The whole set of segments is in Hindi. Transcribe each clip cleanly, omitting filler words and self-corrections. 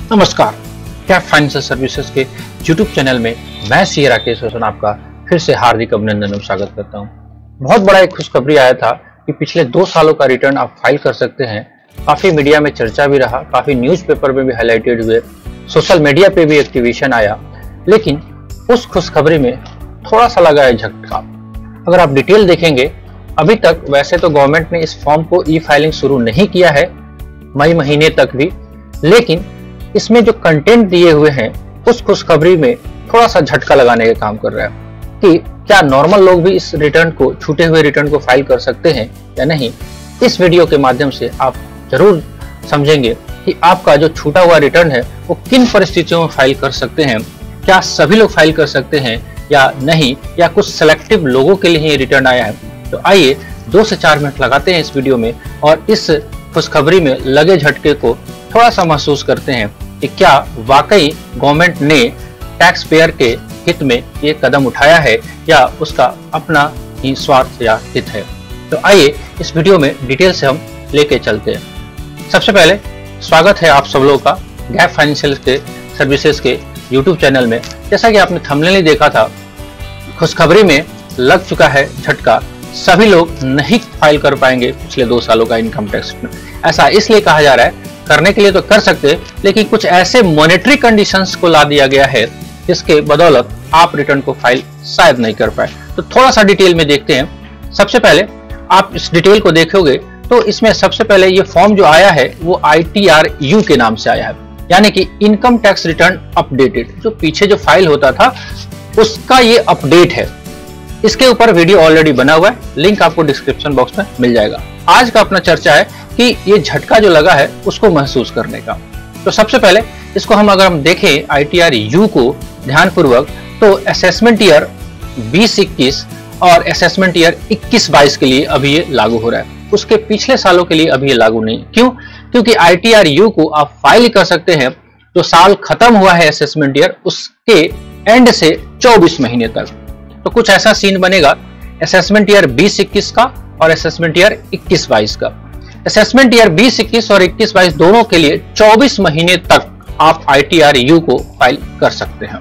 नमस्कार, कैप फाइनेंशियल सर्विसेज के YouTube चैनल में मैं सी राकेश रोशन आपका फिर से हार्दिक अभिनंदन और स्वागत करता हूं। बहुत बड़ा एक खुशखबरी आया था कि पिछले 2 सालों का रिटर्न आप फाइल कर सकते हैं। काफी मीडिया में चर्चा भी रहा, काफी न्यूज़पेपर में भी हाईलाइटेड हुए, सोशल मीडिया पे भी एक्टिवेशन आया, लेकिन उस खुशखबरी में थोड़ा सा लगा है झटका। अगर आप डिटेल देखेंगे, अभी तक वैसे तो गवर्नमेंट ने इस फॉर्म को ई फाइलिंग शुरू नहीं किया है मई महीने तक भी, लेकिन इसमें जो कंटेंट दिए हुए हैं उस खुशखबरी में थोड़ा सा झटका लगाने का काम कर रहा है कि क्या नॉर्मल लोग भी इस रिटर्न को, छूटे हुए रिटर्न को फाइल कर सकते हैं या नहीं। इस वीडियो के माध्यम से आप जरूर समझेंगे कि आपका जो छूटा हुआ रिटर्न है वो किन परिस्थितियों में फाइल कर सकते हैं, क्या सभी लोग फाइल कर सकते हैं या नहीं, या कुछ सेलेक्टिव लोगों के लिए ही रिटर्न आया है। तो आइए 2 से 4 मिनट लगाते हैं इस वीडियो में और इस खुशखबरी में लगे झटके को थोड़ा सा महसूस करते हैं कि क्या वाकई गवर्नमेंट ने टैक्स पेयर के हित में ये कदम उठाया है या उसका अपना ही स्वार्थ या हित है। तो आइए इस वीडियो में डिटेल से हम लेके चलते हैं। सबसे पहले स्वागत है आप सब लोगों का गैप फाइनेंशियल के सर्विसेज के YouTube चैनल में। जैसा कि आपने थंबनेल ही देखा था, खुशखबरी में लग चुका है झटका। सभी लोग नहीं फाइल कर पाएंगे पिछले 2 सालों का इनकम टैक्स। ऐसा इसलिए कहा जा रहा है, करने के लिए तो कर सकते हैं, लेकिन कुछ ऐसे मॉनेटरी कंडीशंस को ला दिया गया है जिसके बदौलत आप रिटर्न को फाइल शायद नहीं कर पाए। तो थोड़ा सा डिटेल में देखते हैं। सबसे पहले आप इस डिटेल को देखोगे तो इसमें सबसे पहले ये फॉर्म जो आया है वो ITRU के नाम से आया है, यानी कि इनकम टैक्स रिटर्न अपडेटेड। जो पीछे जो फाइल होता था उसका ये अपडेट है। इसके ऊपर वीडियो ऑलरेडी बना हुआ है, लिंक आपको डिस्क्रिप्शन बॉक्स में मिल जाएगा। आज का अपना चर्चा है कि ये झटका जो लगा है उसको महसूस करने का। तो सबसे पहले इसको अगर हम देखें ITRU को ध्यानपूर्वक, तो असेसमेंट ईयर 2021 और असेसमेंट ईयर 21-22 के लिए अभी ये लागू हो रहा है। उसके पिछले सालों के लिए अभी ये लागू नहीं। क्यों? क्योंकि ITRU को आप फाइल कर सकते हैं जो साल खत्म हुआ है असेसमेंट ईयर, उसके एंड से 24 महीने तक। तो कुछ ऐसा सीन बनेगा असेसमेंट ईयर 2021 का और असेसमेंट ईयर 21-22 का। असेसमेंट ईयर 2021 और 21-22 दोनों के लिए 24 महीने तक आप ITRU को फाइल कर सकते हैं।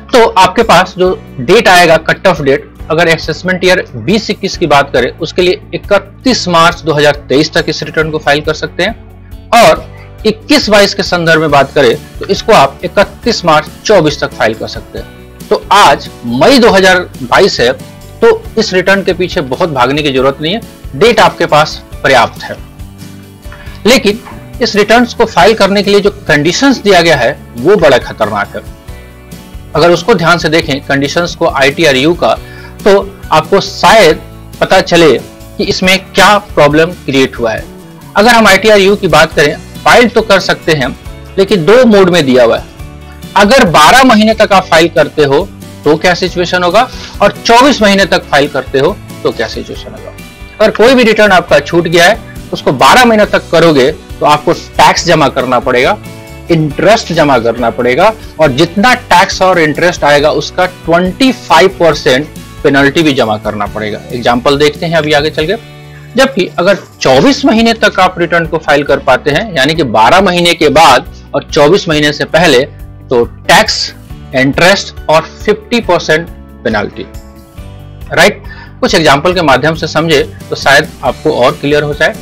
तो आपके पास जो डेट आएगा, कट ऑफ डेट, अगर असेसमेंट ईयर 2021 की बात करें उसके लिए 31 मार्च 2023 तक इस रिटर्न को फाइल कर सकते हैं, और 21-22 के संदर्भ में बात करें तो इसको आप 31 मार्च 24 तक फाइल कर सकते हैं। तो आज मई 2022 है, तो इस रिटर्न के पीछे बहुत भागने की जरूरत नहीं है, डेट आपके पास पर्याप्त है। लेकिन इस रिटर्न्स को फाइल करने के लिए जो कंडीशंस दिया गया है वो बड़ा खतरनाक है। अगर उसको ध्यान से देखें कंडीशंस को ITRU का, तो आपको शायद पता चले कि इसमें क्या प्रॉब्लम क्रिएट हुआ है। अगर हम ITRU की बात करें, फाइल तो कर सकते हैं, लेकिन 2 मोड में दिया हुआ है। अगर 12 महीने तक आप फाइल करते हो तो क्या सिचुएशन होगा, और 24 महीने तक फाइल करते हो तो क्या सिचुएशन होगा। अगर कोई भी रिटर्न आपका छूट गया है, उसको 12 महीने तक करोगे तो आपको टैक्स जमा करना पड़ेगा, इंटरेस्ट जमा करना पड़ेगा, और जितना टैक्स और इंटरेस्ट आएगा उसका 25% पेनल्टी भी जमा करना पड़ेगा। एग्जाम्पल देखते हैं अभी आगे चल के। जबकि अगर 24 महीने तक आप रिटर्न को फाइल कर पाते हैं, यानी कि 12 महीने के बाद और 24 महीने से पहले, तो टैक्स, इंटरेस्ट और 50% पेनल्टी। राइट? कुछ एग्जाम्पल के माध्यम से समझे तो शायद आपको और क्लियर हो जाए।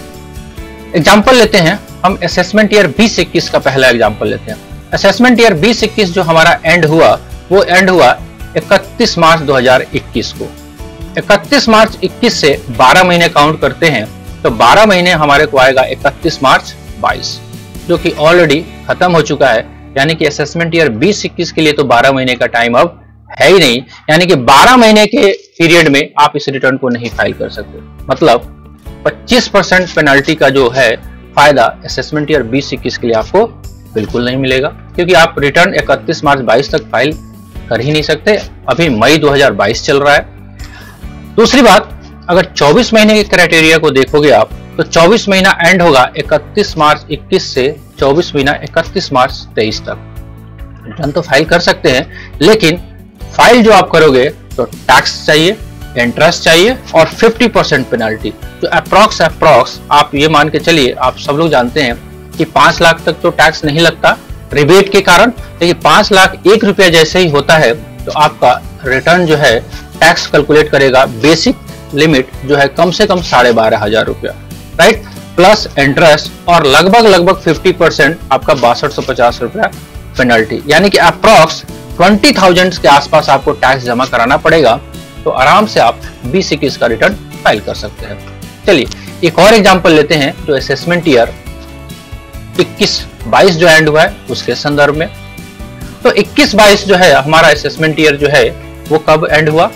एग्जाम्पल लेते हैं हम असेसमेंट ईयर 2021 का पहला एग्जाम्पल लेते हैं। असेसमेंट ईयर 2021 जो हमारा एंड हुआ, वो एंड हुआ 31 मार्च 2021 को। 31 मार्च 21 से 12 महीने काउंट करते हैं तो 12 महीने हमारे को आएगा 31 मार्च 22, जो कि ऑलरेडी खत्म हो चुका है। यानी कि असेसमेंट ईयर 2021 के लिए तो 12 महीने का टाइम अब है ही नहीं, यानी कि 12 महीने के पीरियड में आप इस रिटर्न को नहीं फाइल कर सकते। मतलब 25% पेनल्टी का जो है फायदा असेसमेंट ईयर 2021 के लिए आपको बिल्कुल नहीं मिलेगा, क्योंकि आप रिटर्न 31 मार्च 22 तक फाइल कर ही नहीं सकते। अभी मई 2022 चल रहा है। दूसरी बात, अगर 24 महीने के क्राइटेरिया को देखोगे आप, तो 24 महीना एंड होगा 31 मार्च 21 से 24 महीना 31 मार्च 23 तक। रिटर्न तो फाइल कर सकते हैं, लेकिन फाइल जो आप करोगे तो टैक्स चाहिए, इंटरेस्ट चाहिए और 50% पेनल्टी। तो अप्रॉक्स आप ये मान के चलिए, आप सब लोग जानते हैं कि 5 लाख तक तो टैक्स नहीं लगता रिबेट के कारण, लेकिन 5 लाख 1 रुपया जैसे ही होता है तो आपका रिटर्न जो है टैक्स कैलकुलेट करेगा बेसिक लिमिट जो है कम से कम 12,500 रुपया, राइट, प्लस इंटरेस्ट और लगभग 50% आपका 6250 रुपया पेनल्टी, यानी कि अप्रॉक्स 20,000 के आसपास आपको टैक्स जमा कराना पड़ेगा। तो आराम से आप 20-21 का रिटर्न फाइल कर सकते हैं। चलिए एक और एग्जांपल लेते हैं जो असेसमेंट ईयर 21-22 जो एंड हुआ है उसके संदर्भ में। तो 21-22 जो है हमारा असेसमेंट ईयर जो है वो कब एंड हुआ,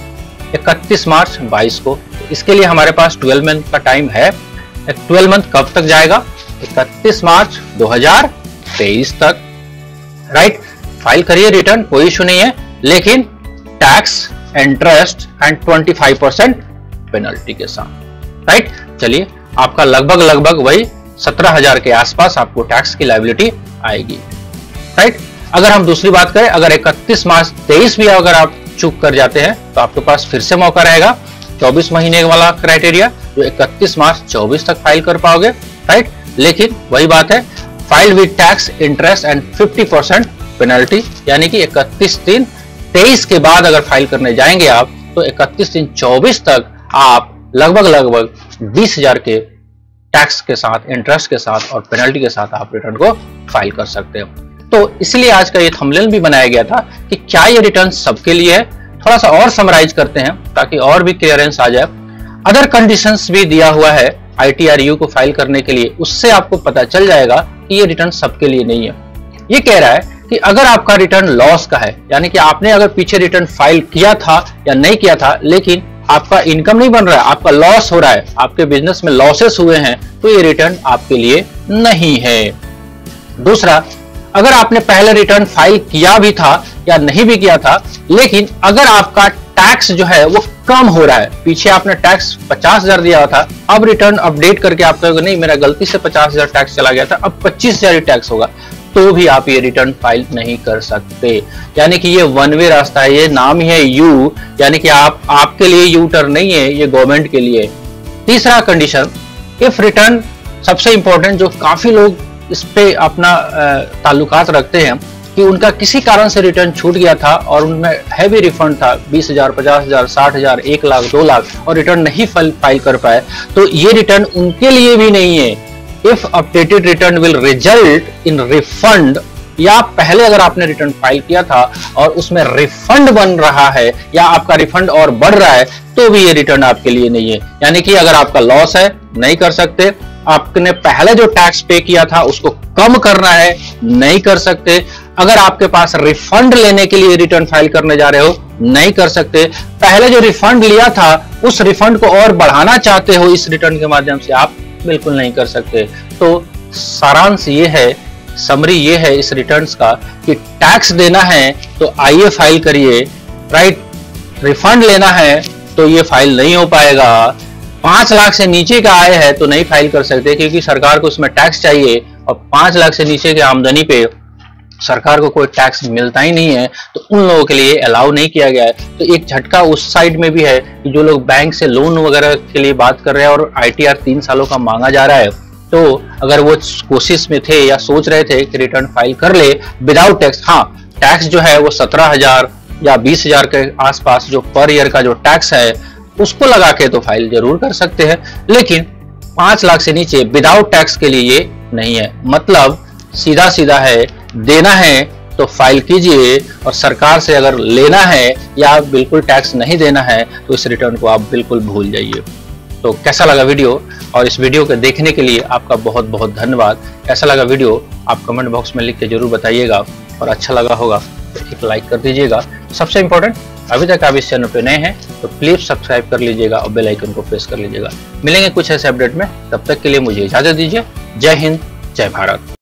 31 मार्च 22 को। इसके लिए हमारे पास 12 मंथ का टाइम है। 12 मंथ कब तक जाएगा, 31 मार्च 2023 तक, राइट। फाइल करिए रिटर्न, कोई इशू नहीं है, लेकिन टैक्स, इंटरेस्ट एंड 25% पेनल्टी के साथ, राइट। चलिए आपका लगभग वही 17,000 के आसपास आपको टैक्स की लायबिलिटी आएगी, राइट। अगर हम दूसरी बात करें, अगर 31 मार्च 23 भी अगर आप चूक कर जाते हैं तो आपके पास फिर से मौका रहेगा 24 महीने वाला क्राइटेरिया, जो 31 मार्च 24 तक फाइल कर पाओगे, राइट। लेकिन वही बात है, file with tax, interest and 50% penalty, यानी कि 31/3/23 के बाद अगर फाइल करने जाएंगे आप तो 31/3/24 तक आप लगभग 20,000 के टैक्स के साथ, इंटरेस्ट के साथ और पेनल्टी के साथ आप रिटर्न को फाइल कर सकते हो। तो इसलिए आज का ये थंबनेल भी बनाया गया था कि क्या ये रिटर्न सबके लिए है। थोड़ा सा और समराइज करते हैं ताकि और भी क्लियरेंस आ जाए। अदर कंडीशंस भी दिया हुआ है ITRU को फाइल करने के लिए, उससे आपको पता चल जाएगा कि ये रिटर्न सबके लिए नहीं है। ये कह रहा है कि अगर आपका रिटर्न लॉस का है, यानी कि आपने अगर पीछे रिटर्न फाइल किया था या नहीं किया था लेकिन आपका इनकम नहीं बन रहा है, आपका लॉस हो रहा है, आपके बिजनेस में लॉसेस हुए हैं, तो ये रिटर्न आपके लिए नहीं है। दूसरा, अगर आपने पहले रिटर्न फाइल किया भी था या नहीं भी किया था, लेकिन अगर आपका टैक्स जो है वो कम हो रहा है, पीछे आपने टैक्स 50,000 दिया हुआ था, अब रिटर्न अपडेट करके आप कहोगे नहीं मेरा गलती से 50,000 टैक्स चला गया था, अब 25,000 ही टैक्स होगा, तो भी आप ये रिटर्न फाइल नहीं कर सकते। यानी कि ये वन वे रास्ता है, ये नाम ही है यू, यानी कि आपके लिए यू टर्न नहीं है, ये गवर्नमेंट के लिए। तीसरा कंडीशन, इफ रिटर्न, सबसे इंपॉर्टेंट जो काफी लोग इस पे अपना ताल्लुकात रखते हैं कि उनका किसी कारण से रिटर्न छूट गया था और उनमें हैवी रिफंड था 20,000, 50,000, 60,000, 1 लाख, 2 लाख और रिटर्न नहीं फाइल कर पाए, तो ये रिटर्न उनके लिए भी नहीं है। If updated return will result in refund, या पहले अगर आपने रिटर्न फाइल किया था और उसमें रिफंड बन रहा है या आपका रिफंड और बढ़ रहा है, तो भी ये रिटर्न आपके लिए नहीं है। यानी कि अगर आपका लॉस है, नहीं कर सकते, आपने पहले जो टैक्स पे किया था उसको कम करना है, नहीं कर सकते, अगर आपके पास रिफंड लेने के लिए रिटर्न फाइल करने जा रहे हो, नहीं कर सकते, पहले जो रिफंड लिया था उस रिफंड को और बढ़ाना चाहते हो इस रिटर्न के माध्यम से, आप बिल्कुल नहीं कर सकते। तो सारांश ये है, समरी ये है इस रिटर्न्स का कि टैक्स देना है तो आइए फाइल करिए, राइट। रिफंड लेना है तो ये फाइल नहीं हो पाएगा। 5 लाख से नीचे का आय है तो नहीं फाइल कर सकते क्योंकि सरकार को इसमें टैक्स चाहिए और 5 लाख से नीचे की आमदनी पे सरकार को कोई टैक्स मिलता ही नहीं है, तो उन लोगों के लिए अलाउ नहीं किया गया है। तो एक झटका उस साइड में भी है कि जो लोग बैंक से लोन वगैरह के लिए बात कर रहे हैं और ITR 3 सालों का मांगा जा रहा है, तो अगर वो कोशिश में थे या सोच रहे थे कि रिटर्न फाइल कर ले विदाउट टैक्स, हाँ टैक्स जो है वो 17,000 या 20,000 के आसपास जो पर ईयर का जो टैक्स है उसको लगा के तो फाइल जरूर कर सकते हैं, लेकिन 5 लाख से नीचे विदाउट टैक्स के लिए ये नहीं है। मतलब सीधा सीधा है, देना है तो फाइल कीजिए और सरकार से अगर लेना है या बिल्कुल टैक्स नहीं देना है तो इस रिटर्न को आप बिल्कुल भूल जाइए। तो कैसा लगा वीडियो, और इस वीडियो को देखने के लिए आपका बहुत बहुत धन्यवाद। कैसा लगा वीडियो आप कमेंट बॉक्स में लिख के जरूर बताइएगा, और अच्छा लगा होगा तो एक लाइक कर दीजिएगा। सबसे इंपॉर्टेंट, अभी तक आप इस चैनल पे नए हैं तो प्लीज सब्सक्राइब कर लीजिएगा और बेल आइकन को प्रेस कर लीजिएगा। मिलेंगे कुछ ऐसे अपडेट में, तब तक के लिए मुझे इजाजत दीजिए। जय हिंद, जय भारत।